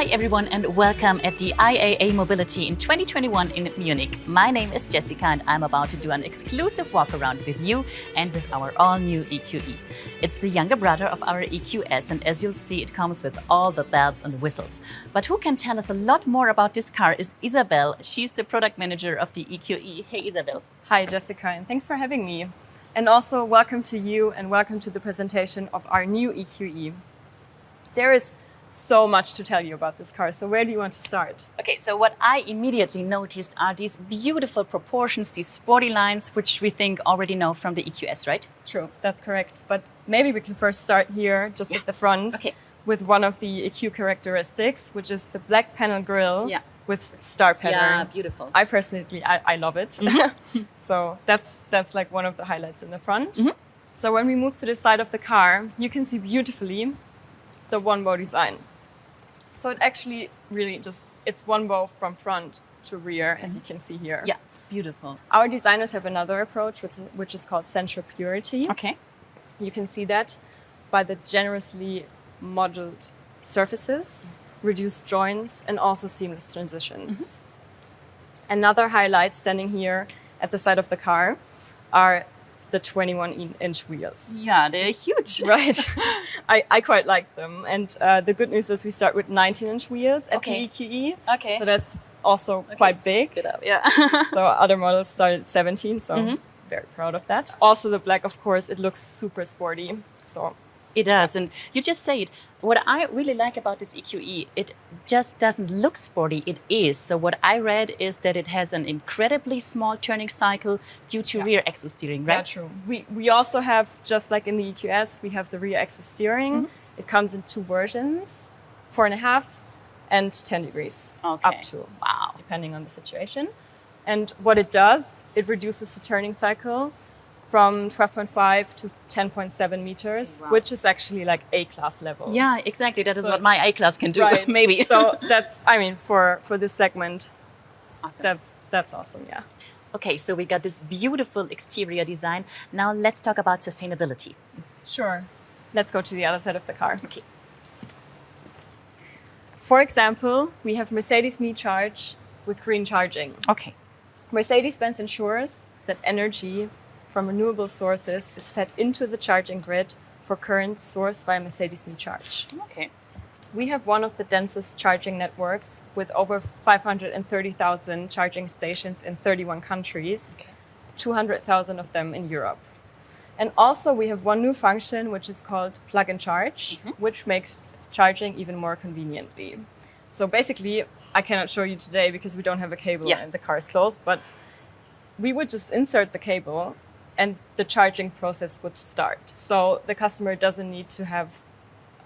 Hi everyone and welcome at the IAA Mobility in 2021 in Munich. My name is Jessica and I'm about to do an exclusive walk around with you and with our all-new EQE. It's the younger brother of our EQS and as you'll see it comes with all the bells and whistles. But who can tell us a lot more about this car is Isabel. She's the product manager of the EQE. Hey Isabel. Hi Jessica and thanks for having me. And also welcome to you and welcome to the presentation of our new EQE. There is so much to tell you about this car, so where do you want to start? Okay, so what I immediately noticed are these beautiful proportions, these sporty lines, which we think already know from the EQS, right? True, that's correct. But maybe we can first start here, just at the front, with one of the EQ characteristics, which is the black panel grille with star pattern. Yeah, beautiful. I personally, I love it. So that's like one of the highlights in the front. So when we move to the side of the car, you can see beautifully the one bow design. So it actually really it's one bow from front to rear, as you can see here. Yeah, beautiful. Our designers have another approach, which is called central purity. Okay. You can see that by the generously modeled surfaces, reduced joints, and also seamless transitions. Another highlight standing here at the side of the car are the 21-inch wheels. Yeah, they're huge. Right. I quite like them. And the good news is we start with 19-inch wheels at the EQE. Okay. So that's also quite big. Get up. Yeah. So other models start at 17, so very proud of that. Also the black, of course, it looks super sporty. So it does. And you just say it. What I really like about this EQE, it just doesn't look sporty, it is. So what I read is that it has an incredibly small turning cycle due to rear axis steering, right? Yeah, true. We also have, just like in the EQS, we have the rear axis steering. It comes in two versions, 4.5 and 10 degrees up to, depending on the situation. And what it does, it reduces the turning cycle from 12.5 to 10.7 meters, which is actually like A-class level. Yeah, exactly. That is what my A-class can do, right. maybe. So that's, I mean, for this segment, that's awesome, yeah. Okay, so we got this beautiful exterior design. Now let's talk about sustainability. Sure. Let's go to the other side of the car. Okay. For example, we have Mercedes Me Charge with green charging. Okay. Mercedes-Benz ensures that energy from renewable sources is fed into the charging grid for current sourced via Mercedes Me Charge. Okay. We have one of the densest charging networks with over 530,000 charging stations in 31 countries, 200,000 of them in Europe. And also we have one new function which is called plug and charge, which makes charging even more conveniently. So basically, I cannot show you today because we don't have a cable and the car is closed, but we would just insert the cable and the charging process would start. So the customer doesn't need to have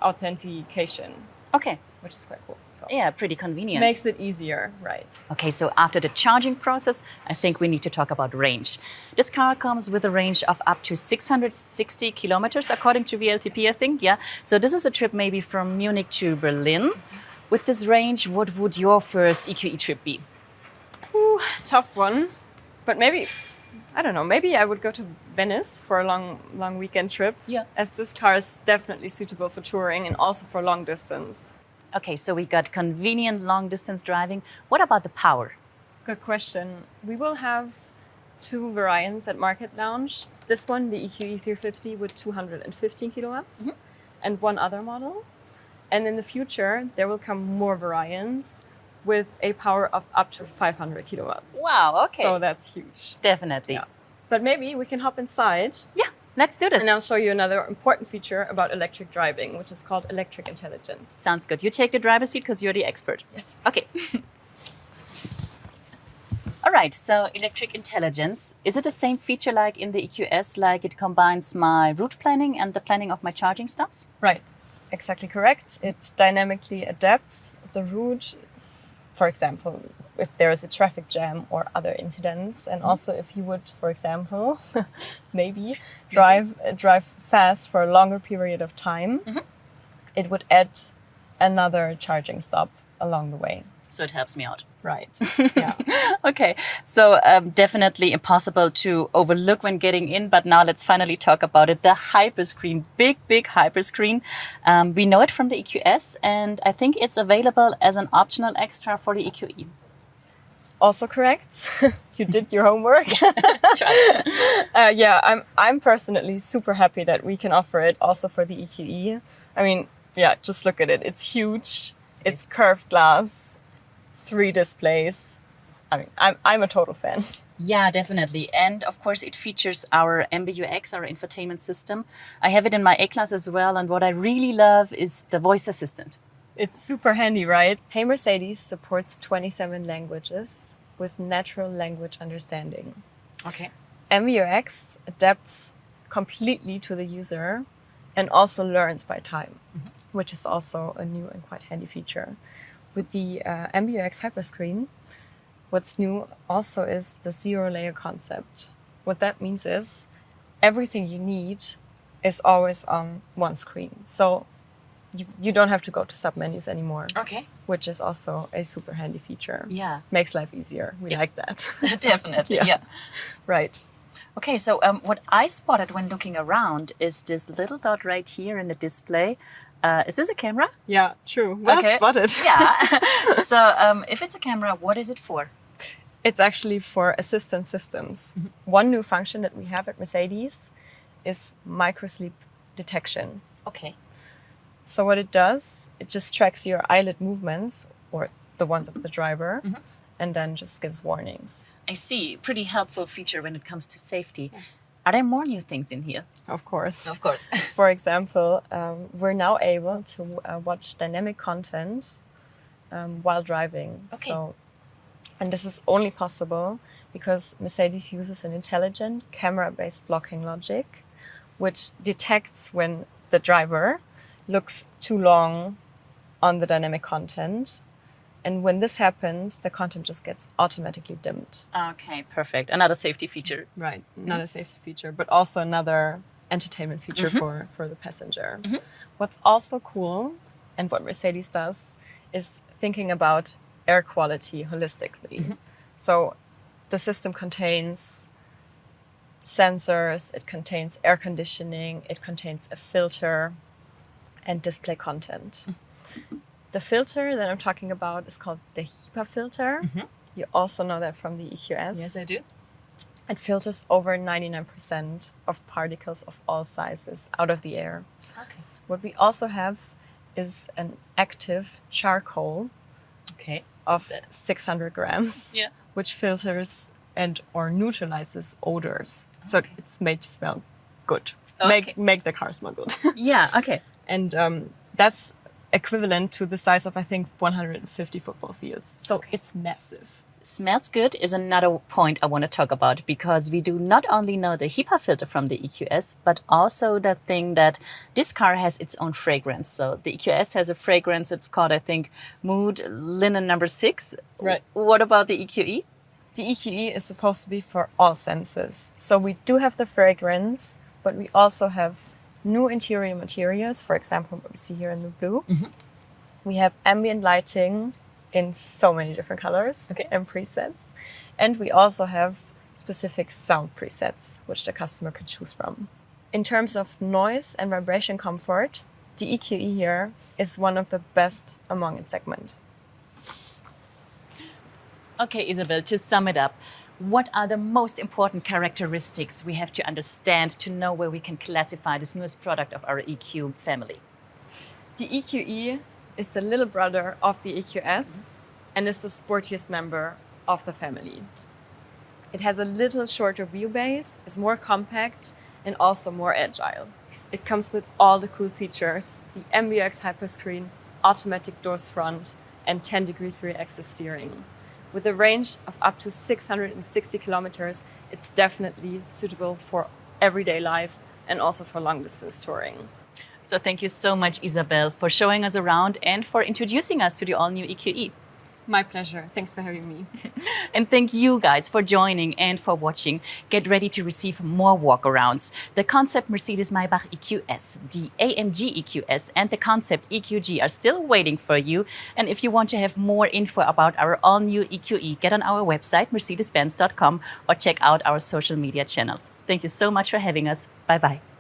authentication. Okay. Which is quite cool. So yeah, pretty convenient. Makes it easier, right. Okay, so after the charging process, I think we need to talk about range. This car comes with a range of up to 660 kilometers, according to WLTP, I think, yeah. So this is a trip maybe from Munich to Berlin. With this range, what would your first EQE trip be? Ooh, tough one. But maybe, I don't know, maybe I would go to Venice for a long weekend trip. Yeah. As this car is definitely suitable for touring and also for long distance. Okay, so we got convenient long distance driving. What about the power? Good question. We will have two variants at Market Lounge. This one, the EQE 350 with 215 kilowatts and one other model. And in the future, there will come more variants with a power of up to 500 kilowatts. Wow, okay. So that's huge. Definitely. Yeah. But maybe we can hop inside. Yeah, let's do this. And I'll show you another important feature about electric driving, which is called electric intelligence. Sounds good. You take the driver's seat because you're the expert. Yes. Okay. All right, so electric intelligence. Is it the same feature like in the EQS, like it combines my route planning and the planning of my charging stops? Right. Exactly correct. It dynamically adapts the route, for example, if there is a traffic jam or other incidents, and also if you would, for example, maybe drive fast for a longer period of time, it would add another charging stop along the way. So it helps me out. Right. Yeah. Okay, so definitely impossible to overlook when getting in, but now let's finally talk about it. The hyperscreen, big hyperscreen. We know it from the EQS, and I think it's available as an optional extra for the EQE. Also correct. You did your homework. Yeah, I'm personally super happy that we can offer it also for the EQE. I mean, yeah, just look at it. It's huge. It's curved glass. 3 displays. I mean, I'm a total fan. Yeah, definitely. And of course, it features our MBUX, our infotainment system. I have it in my A-Class as well. And what I really love is the voice assistant. It's super handy, right? Hey Mercedes supports 27 languages with natural language understanding. Okay. MBUX adapts completely to the user and also learns by time, which is also a new and quite handy feature. With the MBUX hyperscreen, what's new also is the zero-layer concept. What that means is everything you need is always on one screen. So you don't have to go to submenus anymore. Okay. Which is also a super handy feature. Yeah. Makes life easier. We like that. Definitely, yeah. Right. Okay, so what I spotted when looking around is this little dot right here in the display. Is this a camera? Yeah, true. Well spotted. Yeah. So if it's a camera, what is it for? It's actually for assistance systems. One new function that we have at Mercedes is microsleep detection. Okay. So what it does, it just tracks your eyelid movements or the ones of the driver and then just gives warnings. I see. Pretty helpful feature when it comes to safety. Yes. Are there more new things in here? Of course. Of course. For example, we're now able to watch dynamic content while driving. Okay. And this is only possible because Mercedes uses an intelligent camera-based blocking logic, which detects when the driver looks too long on the dynamic content. And when this happens, the content just gets automatically dimmed. Okay, perfect. Another safety feature. Right, another safety feature, but also another entertainment feature for the passenger. What's also cool, and what Mercedes does, is thinking about air quality holistically. So the system contains sensors, it contains air conditioning, it contains a filter, and display content. The filter that I'm talking about is called the HEPA filter. You also know that from the EQS. Yes, I do. It filters over 99% of particles of all sizes out of the air. Okay. What we also have is an active charcoal of 600 grams, which filters and or neutralizes odors. So it's made to smell good. Make the car smell good. Yeah, okay. And that's equivalent to the size of, I think, 150 football fields. So it's massive. Smells good is another point I want to talk about, because we do not only know the HEPA filter from the EQS, but also the thing that this car has its own fragrance. So the EQS has a fragrance, it's called, I think, Mood Linen number 6. Right. What about the EQE? The EQE is supposed to be for all senses. So we do have the fragrance, but we also have new interior materials, for example, what we see here in the blue. We have ambient lighting in so many different colors and presets. And we also have specific sound presets, which the customer can choose from. In terms of noise and vibration comfort, the EQE here is one of the best among its segment. Okay, Isabel, to sum it up, what are the most important characteristics we have to understand to know where we can classify this newest product of our EQ family? The EQE is the little brother of the EQS and is the sportiest member of the family. It has a little shorter wheelbase, is more compact and also more agile. It comes with all the cool features, the MBUX hyperscreen, automatic doors front and 10 degrees rear axis steering. With a range of up to 660 kilometers, it's definitely suitable for everyday life and also for long distance touring. So thank you so much, Isabel, for showing us around and for introducing us to the all-new EQE. My pleasure. Thanks for having me. And thank you guys for joining and for watching. Get ready to receive more walkarounds. The concept Mercedes-Maybach EQS, the AMG EQS, and the concept EQG are still waiting for you. And if you want to have more info about our all-new EQE, get on our website, mercedes-benz.com, or check out our social media channels. Thank you so much for having us. Bye-bye.